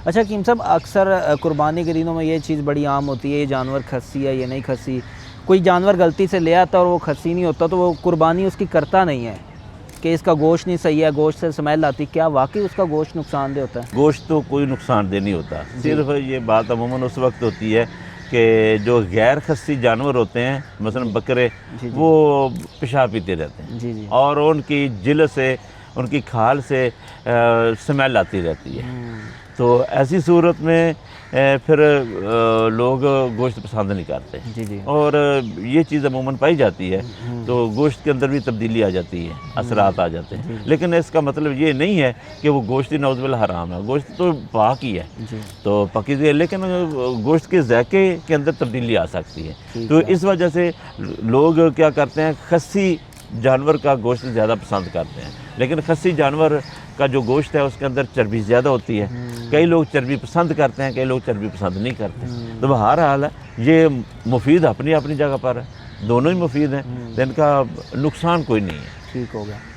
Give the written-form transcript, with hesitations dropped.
اچھا حکیم صاحب، اکثر قربانی کے دنوں میں یہ چیز بڑی عام ہوتی ہے، یہ جانور کھسی ہے یہ نہیں کھسی، کوئی جانور غلطی سے لے آتا اور وہ کھسی نہیں ہوتا تو وہ قربانی اس کی کرتا نہیں ہے کہ اس کا گوشت نہیں صحیح ہے، گوشت سے اسمیل آتی، کیا واقعی اس کا گوشت نقصان دہ ہوتا ہے؟ گوشت تو کوئی نقصان دہ نہیں ہوتا، صرف یہ بات عموماً اس وقت ہوتی ہے کہ جو غیر خصی جانور ہوتے ہیں مثلا بکرے، وہ پیشاب پیتے رہتے ہیں جی جی اور ان کی جلد سے، ان کی کھال سے سمیل آتی رہتی ہے، تو ایسی صورت میں پھر لوگ گوشت پسند نہیں کرتے، جی جی اور یہ چیز عموماً پائی جاتی ہے تو گوشت کے اندر بھی تبدیلی آ جاتی ہے، اثرات آ جاتے ہیں، لیکن اس کا مطلب یہ نہیں ہے کہ وہ گوشت ہی نعوذ باللہ حرام ہے، گوشت تو پاک ہی ہے، جی تو پاکیزگی ہے، لیکن گوشت کے ذائقے کے اندر تبدیلی آ سکتی ہے، تو اس وجہ سے لوگ کیا کرتے ہیں، خصی جانور کا گوشت زیادہ پسند کرتے ہیں، لیکن خصی جانور کا جو گوشت ہے اس کے اندر چربی زیادہ ہوتی ہے، کئی لوگ چربی پسند کرتے ہیں، کئی لوگ چربی پسند نہیں کرتے، تو بہرحال ہے یہ مفید اپنی اپنی جگہ پر ہے، دونوں ہی مفید ہیں، تو ان کا نقصان کوئی نہیں ہے۔ ٹھیک ہو گیا۔